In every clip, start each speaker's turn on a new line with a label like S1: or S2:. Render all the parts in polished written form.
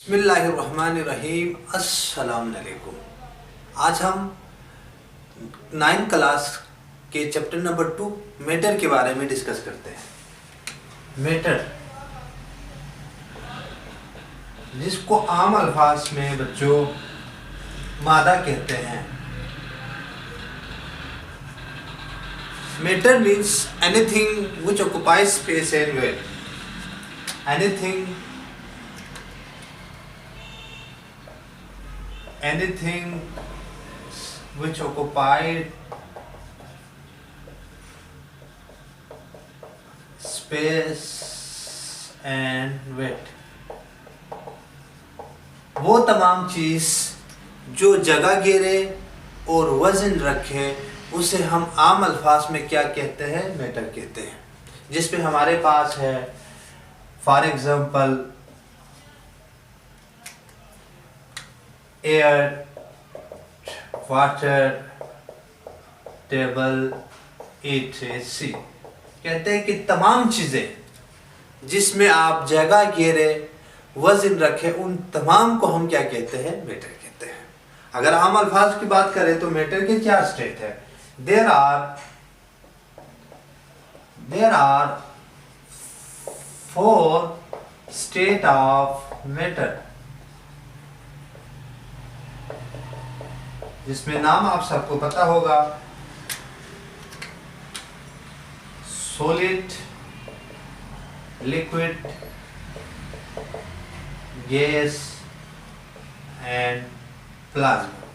S1: बिस्मिल्लाहिर्रहमानिर्रहीम। अस्सलाम वालेकुम। आज हम 9th क्लास के चैप्टर नंबर 2 मैटर के बारे में डिस्कस करते हैं। मैटर, जिसको आम अल्फाज में बच्चों मादा कहते हैं। Matter means anything which occupies space and weight. Anything which occupied space and weight, वो तमाम चीज़ जो जगह घेरे और वजन रखे उसे हम आम अल्फाज में क्या कहते हैं? मैटर कहते हैं। जिसमें हमारे पास है for example air, water, table, AC। कहते हैं कि तमाम चीज़ें जिसमें आप जगह घेरे वजन रखें उन तमाम को हम क्या कहते हैं? मैटर कहते हैं। अगर आम अल्फाज की बात करें तो मैटर के 4 स्टेट है। There are 4 state of matter, जिसमें नाम आप सबको पता होगा। Solid, liquid, gas and plasma.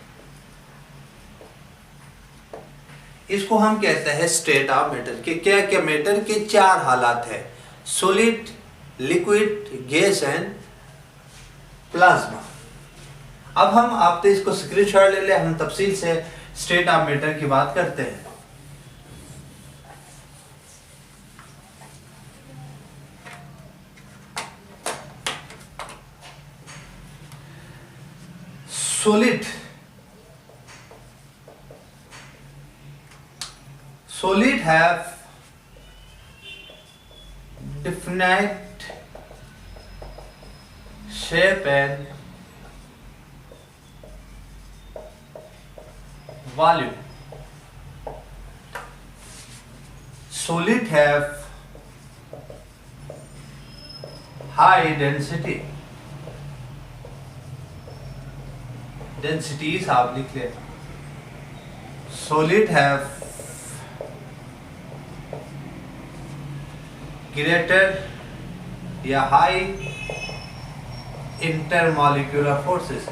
S1: इसको हम कहते हैं स्टेट ऑफ मैटर के। क्या क्या मैटर के 4 हालात है? Solid, liquid, gas and plasma. अब हम आपसे इसको स्क्रीनशॉट ले ले, हम तफसील से स्टेट ऑफ मैटर की बात करते हैं। Solid have definite shape and volume. Solid have high density. Densities आप लिख लें। Solid have greater या high intermolecular forces।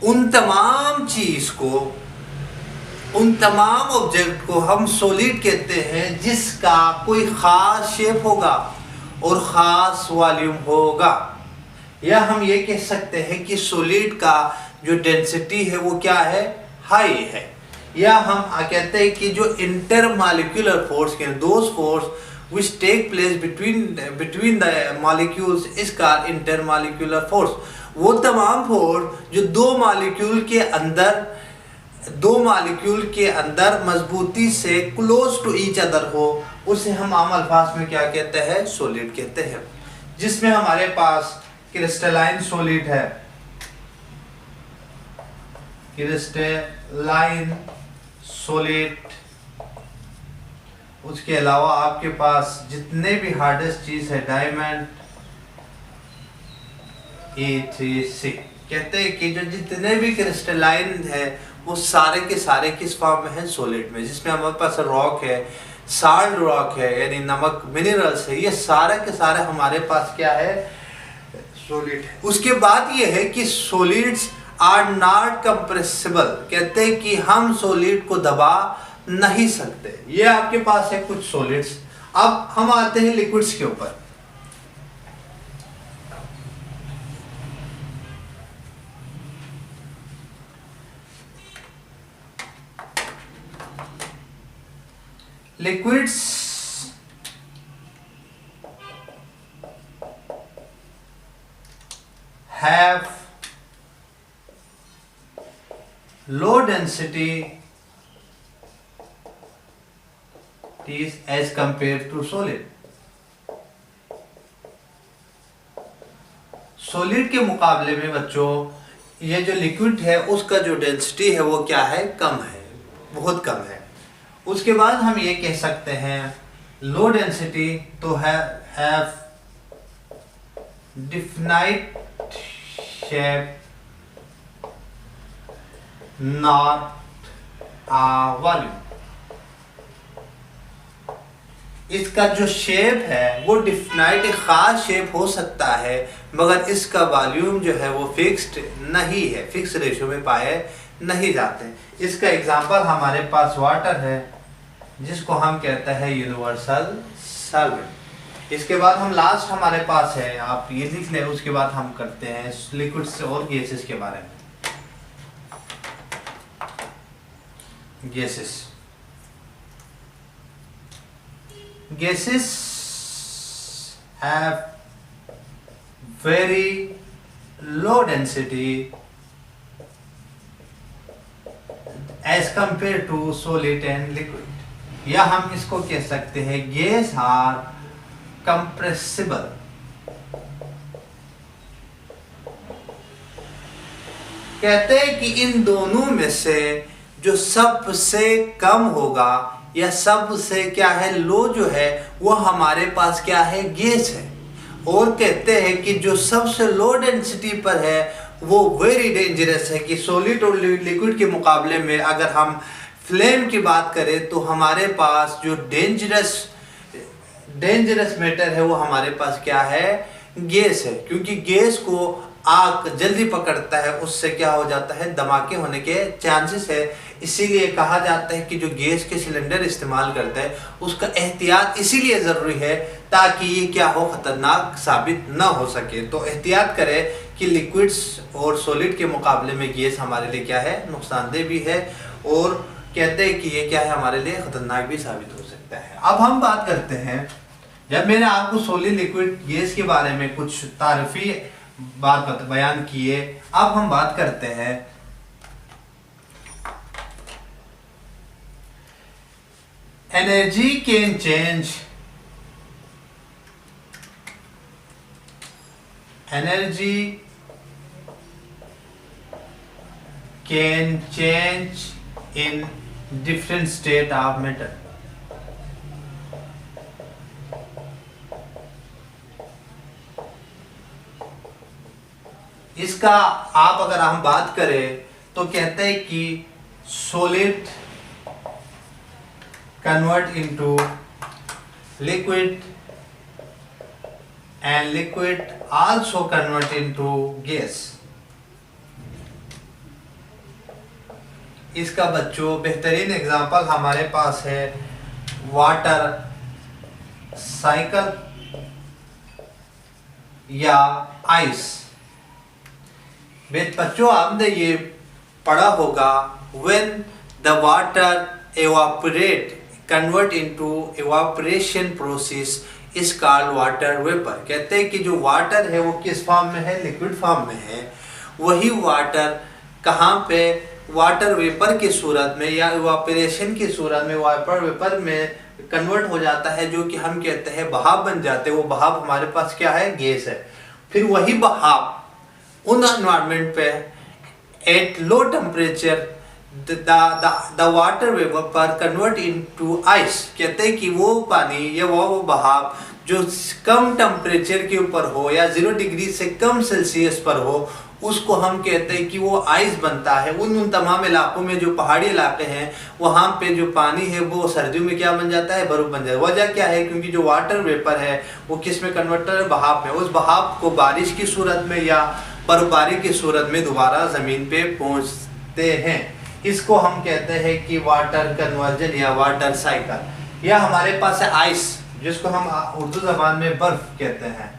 S1: उन तमाम चीज को, उन तमाम ऑब्जेक्ट को हम सॉलिड कहते हैं जिसका कोई ख़ास शेप होगा और ख़ास वॉल्यूम होगा। या हम ये कह सकते हैं कि सॉलिड का जो डेंसिटी है वो क्या है? हाई है। या हम कहते हैं कि जो इंटरमॉलिक्यूलर फोर्स के, those force which take place between the molecules is called intermolecular force. वो तमाम फोर्स जो दो मॉलिक्यूल के अंदर मजबूती से क्लोज टू ईच अदर हो, उसे हम आम अल्फाज में क्या कहते हैं? सॉलिड कहते हैं। जिसमें हमारे पास क्रिस्टलाइन सॉलिड है, क्रिस्टलाइन सॉलिड। उसके अलावा आपके पास जितने भी हार्डेस्ट चीज है, डायमंड, A3C। कहते हैं कि जो जितने भी क्रिस्टलाइन है वो सारे के सारे किस फॉर्म में है? सॉलिड में। जिसमें हमारे पास रॉक है, साल्ट रॉक है यानी नमक, मिनरल्स है, ये सारे के सारे हमारे पास क्या है? सॉलिड है। उसके बाद ये है कि सॉलिड्स आर नॉट कंप्रेसिबल। कहते हैं कि हम सॉलिड को दबा नहीं सकते। ये आपके पास है कुछ सॉलिड्स। अब हम आते हैं लिक्विड्स के ऊपर। Liquids have low density as compare to solid. Solid के मुकाबले में बच्चों ये जो लिक्विड है उसका जो डेंसिटी है वो क्या है, कम है, बहुत कम है। उसके बाद हम ये कह सकते हैं लो डेंसिटी तो है have defined shape not volume. इसका जो शेप है वो डिफाइंड एक खास शेप हो सकता है, मगर इसका वॉल्यूम जो है वो फिक्स्ड नहीं है, फिक्स रेशो में पाए नहीं जाते। इसका एग्जांपल हमारे पास वाटर है जिसको हम कहते हैं यूनिवर्सल सॉल्वेंट। इसके बाद हम लास्ट हमारे पास है, आप ये लिख लें, उसके बाद हम करते हैं लिक्विड्स और गैसेस के बारे में। Gases have very low density as compared to solid and liquid, या हम इसको कह सकते हैं गैस आर कंप्रेसिबल। कहते हैं कि इन दोनों में से जो सबसे कम होगा या सबसे क्या है लो जो है वो हमारे पास क्या है, गैस है। और कहते हैं कि जो सबसे लो डेंसिटी पर है वो वेरी डेंजरस है, कि सॉलिड और लिक्विड के मुकाबले में अगर हम फ्लेम की बात करें तो हमारे पास जो डेंजरस मैटर है वो हमारे पास क्या है, गैस है। क्योंकि गैस को आग जल्दी पकड़ता है, उससे क्या हो जाता है, धमाके होने के चांसेस है। इसीलिए कहा जाता है कि जो गैस के सिलेंडर इस्तेमाल करता है उसका एहतियात इसीलिए ज़रूरी है ताकि ये क्या हो, ख़तरनाक साबित ना हो सके। तो एहतियात करें कि लिक्विड्स और सॉलिड के मुकाबले में गैस हमारे लिए क्या है, नुकसानदेह भी है, और कहते हैं कि ये क्या है, हमारे लिए ख़तरनाक भी साबित हो सकता है। अब हम बात करते हैं, जब मैंने आपको सॉलिड लिक्विड गैस के बारे में कुछ तारीफी बात बयान किए, अब हम बात करते हैं energy can change, energy can change in different state of matter। इसका आप अगर हम बात करें तो कहते हैं कि solid convert into liquid and liquid also convert into gas। इसका बच्चों बेहतरीन एग्जांपल हमारे पास है वाटर साइकिल या आइस। बच्चों आपने ये पढ़ा होगा, when the water evaporate convert into evaporation process is called water vapor। कहते हैं कि जो वाटर है वो किस फॉर्म में है, लिक्विड फॉर्म में है। वही वाटर कहाँ पे, वाटर वेपर की सूरत में या इवापोरेशन की सूरत में वाटर वेपर में कन्वर्ट हो जाता है, जो कि हम कहते हैं बहाव बन जाते हैं। वो बहाव हमारे पास क्या है, गैस है। फिर वही बहाव उन एनवायरनमेंट पे at low temperature the water vapor convert into ice। कहते हैं कि वो पानी या वो बहाव जो कम टेम्परेचर के ऊपर हो या 0 डिग्री से कम सेल्सियस पर हो, उसको हम कहते हैं कि वो आइस बनता है। उन तमाम इलाकों में जो पहाड़ी इलाके हैं वहाँ पे जो पानी है वो सर्दियों में क्या बन जाता है, बर्फ बन जाता है। वजह क्या है, क्योंकि जो वाटर वेपर है वो किस में कन्वर्टर है, बहाव में। उस बहाव को बारिश की सूरत में या बर्फबारी की सूरत में दोबारा ज़मीन पे पहुँचते हैं। इसको हम कहते हैं कि वाटर कन्वर्जन या वाटर साइकिल। या हमारे पास है आइस, जिसको हम उर्दू ज़बान में बर्फ़ कहते हैं।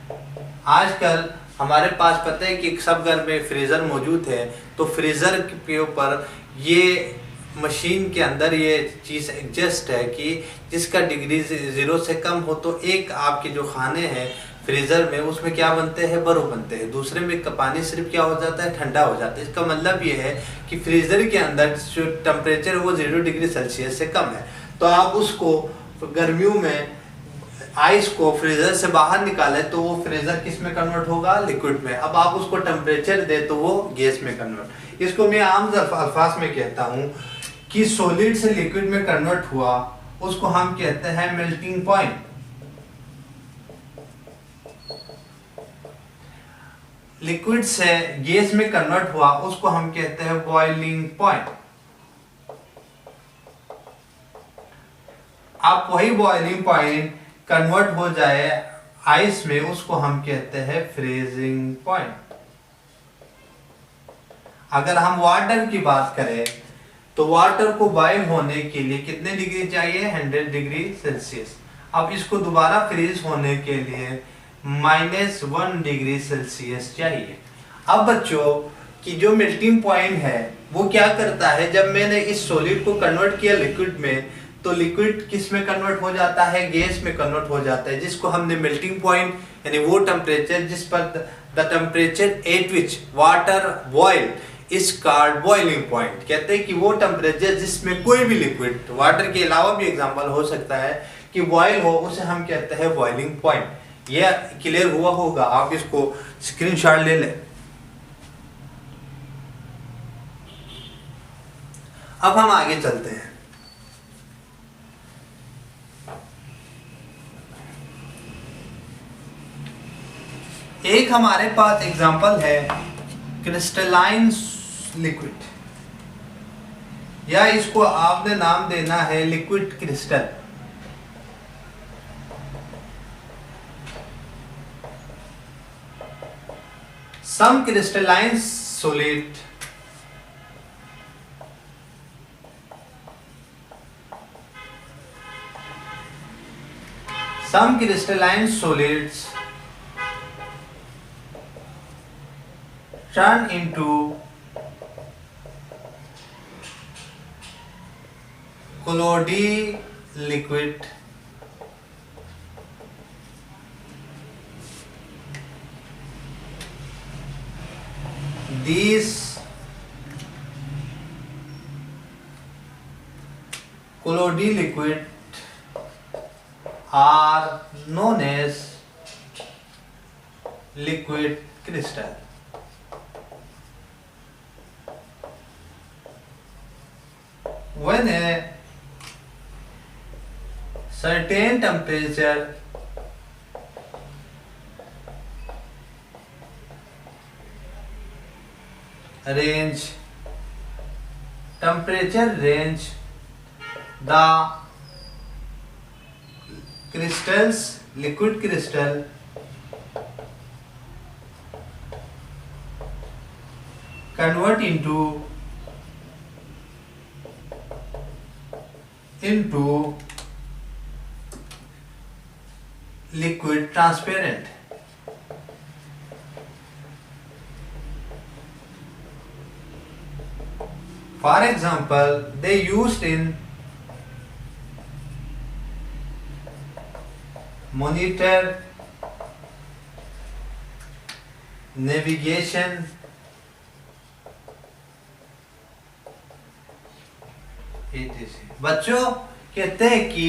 S1: आजकल हमारे पास पता है कि सब घर में फ्रीज़र मौजूद है, तो फ्रीज़र के ऊपर ये मशीन के अंदर ये चीज़ एडजस्ट है कि जिसका डिग्री 0 से कम हो, तो एक आपके जो खाने हैं फ्रीज़र में उसमें क्या बनते हैं, बर्फ़ बनते हैं। दूसरे में पानी सिर्फ क्या हो जाता है, ठंडा हो जाता है। इसका मतलब ये है कि फ्रीज़र के अंदर जो टेम्परेचर है वो 0 डिग्री सेल्सियस से कम है। तो आप उसको गर्मियों में आइस को फ्रीजर से बाहर निकाले तो वो फ्रीजर किस में कन्वर्ट होगा, लिक्विड में। अब आप उसको टेम्परेचर दे तो वो गैस में कन्वर्ट। इसको मैं आम अल्फाज में कहता हूँ कि सॉलिड से लिक्विड में कन्वर्ट हुआ, उसको हम कहते हैं मेल्टिंग पॉइंट। लिक्विड से गैस में कन्वर्ट हुआ, उसको हम कहते हैं बॉइलिंग पॉइंट। आप वही बॉइलिंग पॉइंट कन्वर्ट हो जाए आइस में, उसको हम कहते हैं फ्रीजिंग पॉइंट। अगर हम वाटर की बात करें तो वाटर को बॉयल होने के लिए कितने डिग्री चाहिए, 100 डिग्री सेल्सियस। अब इसको दोबारा फ्रीज होने के लिए -1 डिग्री सेल्सियस चाहिए। अब बच्चों की जो मेल्टिंग पॉइंट है वो क्या करता है, जब मैंने इस सॉलिड को कन्वर्ट किया लिक्विड में, तो लिक्विड किस में कन्वर्ट हो जाता है, गैस में कन्वर्ट हो जाता है, जिसको हमने मेल्टिंग पॉइंट यानी वो टेम्परेचर जिस पर the temperature at which water boil is called boiling point. कहते हैं कि वो टेम्परेचर जिसमें कोई भी लिक्विड, वाटर के अलावा भी एग्जांपल हो सकता है कि बॉयल हो, उसे हम कहते हैं बॉइलिंग पॉइंट। ये क्लियर हुआ होगा, आप इसको स्क्रीनशॉट ले लें। अब हम आगे चलते हैं। एक हमारे पास एग्जांपल है क्रिस्टलाइन लिक्विड, या इसको आपने नाम देना है liquid crystal. Some crystalline solid solids turn into colloidal liquid these colloidal liquid are known as liquid crystal. When a certain temperature range, the crystals, liquid crystal convert into liquid transparent. For example, they used in monitor, navigation, etc. बच्चों कहते हैं कि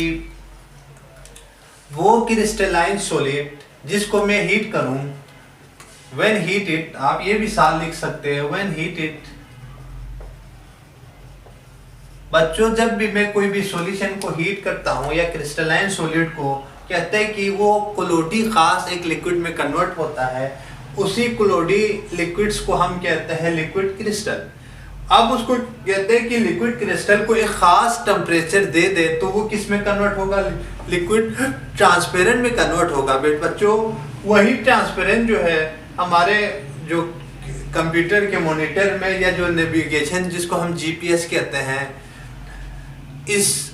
S1: वो crystalline solid जिसको मैं heat करूं, when heated, आप ये भी साल लिख सकते हैं, when heated। बच्चों जब भी मैं कोई भी सॉल्यूशन को हीट करता हूं या क्रिस्टलाइन सॉलिड को, कहते हैं कि वो कोलोडी खास एक लिक्विड में कन्वर्ट होता है, उसी कोलोडी लिक्विड्स को हम कहते हैं लिक्विड क्रिस्टल। अब उसको कहते हैं कि लिक्विड क्रिस्टल को एक खास टेम्परेचर दे दे तो वो किस में कन्वर्ट होगा, लिक्विड ट्रांसपेरेंट में कन्वर्ट होगा। बच्चों वही ट्रांसपेरेंट जो है हमारे जो कंप्यूटर के मॉनिटर में या जो नेविगेशन जिसको हम जीपीएस कहते हैं, इस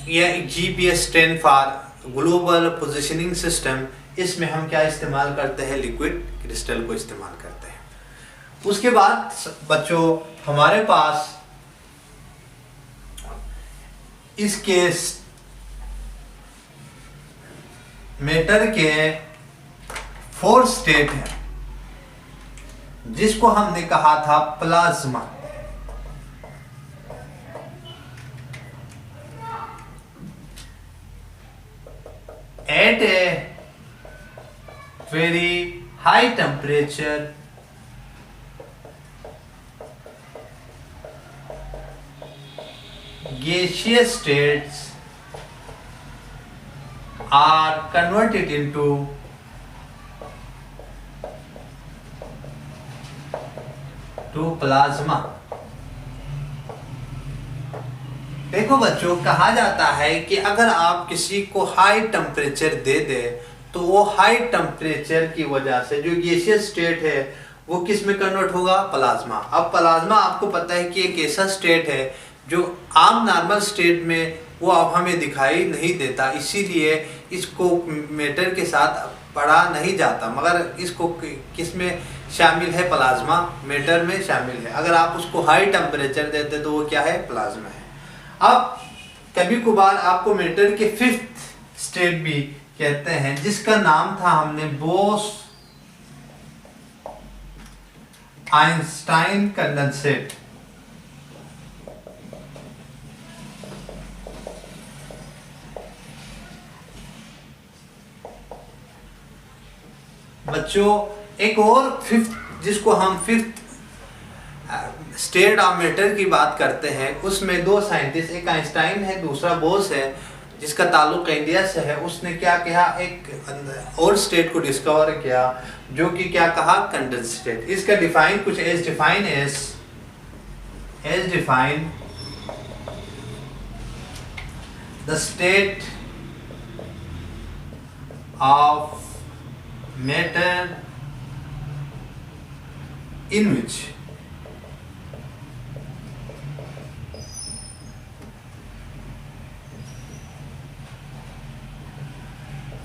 S1: या GPS stand for global positioning system, इसमें हम क्या इस्तेमाल करते हैं, लिक्विड क्रिस्टल को इस्तेमाल करते हैं। उसके बाद बच्चों हमारे पास इसके मैटर के 4 स्टेट हैं जिसको हमने कहा था plasma. at a very high temperature gaseous states are converted into plasma. देखो बच्चों, कहा जाता है कि अगर आप किसी को हाई टेम्परेचर दे दे तो वो हाई टेम्परेचर की वजह से जो गैसियस स्टेट है वो किस में कन्वर्ट होगा? प्लाज्मा। अब प्लाज्मा आपको पता है कि एक ऐसा स्टेट है जो आम नॉर्मल स्टेट में वो अब हमें दिखाई नहीं देता, इसीलिए इसको मैटर के साथ पढ़ा नहीं जाता, मगर इसको किस में शामिल है? प्लाज्मा मैटर में शामिल है। अगर आप उसको हाई टेम्परेचर देते तो वो क्या है? प्लाज्मा है। अब कभी कभार आपको मैटर के फिफ्थ स्टेट भी कहते हैं, जिसका नाम था हमने बोस आइंस्टाइन कंडेंसेट। बच्चों, एक और फिफ्थ, जिसको हम फिफ्थ स्टेट ऑफ मैटर की बात करते हैं, उसमें दो साइंटिस्ट, एक आइंस्टाइन है, दूसरा बोस है, जिसका ताल्लुक इंडिया से है। उसने क्या किया? एक और स्टेट को डिस्कवर किया जो कि क्या कहा? Condensed state. इसका डिफाइन कुछ as define the state of matter in which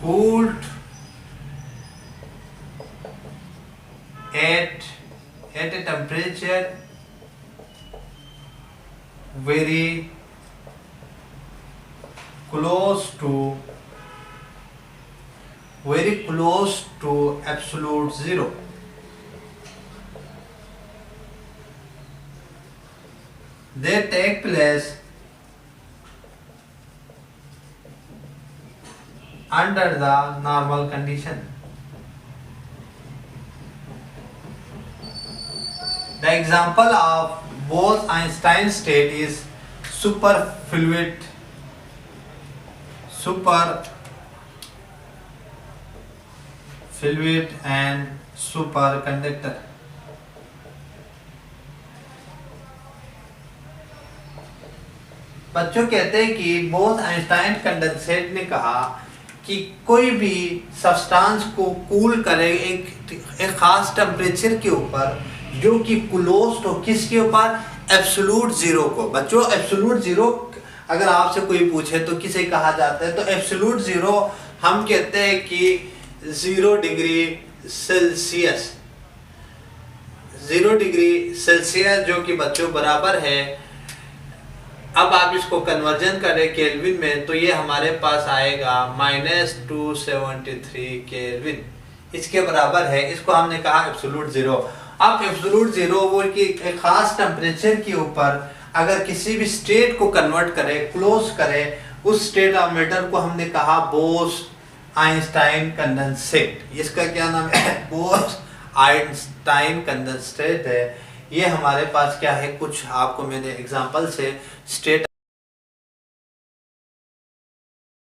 S1: cooled at a temperature very close to absolute zero. They take place under the normal condition. The example of Bose-Einstein state is superfluid and superconductor. बच्चों कहते हैं कि Bose Einstein condensate ने कहा कि कोई भी substance को कूल करे एक खास टेम्परेचर के ऊपर जो कि क्लोज हो किसके ऊपर? एब्सोल्यूट जीरो को। बच्चों, एब्सोल्यूट जीरो अगर आपसे कोई पूछे तो किसे कहा जाता है? तो एब्सोल्यूट जीरो हम कहते हैं कि 0 डिग्री सेल्सियस, 0 डिग्री सेल्सियस जो कि बच्चों बराबर है, अब आप इसको कन्वर्जन करें केल्विन में तो ये हमारे पास आएगा -273 केल्विन, इसके बराबर है। इसको हमने कहा एब्सोल्यूट जीरो। अब एब्सोल्यूट जीरो वो कि एक खास टेम्परेचर के ऊपर अगर किसी भी स्टेट को कन्वर्ट करे, क्लोज करे, उस स्टेट ऑफ मैटर को हमने कहा बोस आइंस्टाइन कंडेंसेट। इसका क्या नाम है? बोस आइंस्टाइन कंडेंसेट है। ये हमारे पास क्या है? कुछ आपको मैंने एग्जांपल से स्टेट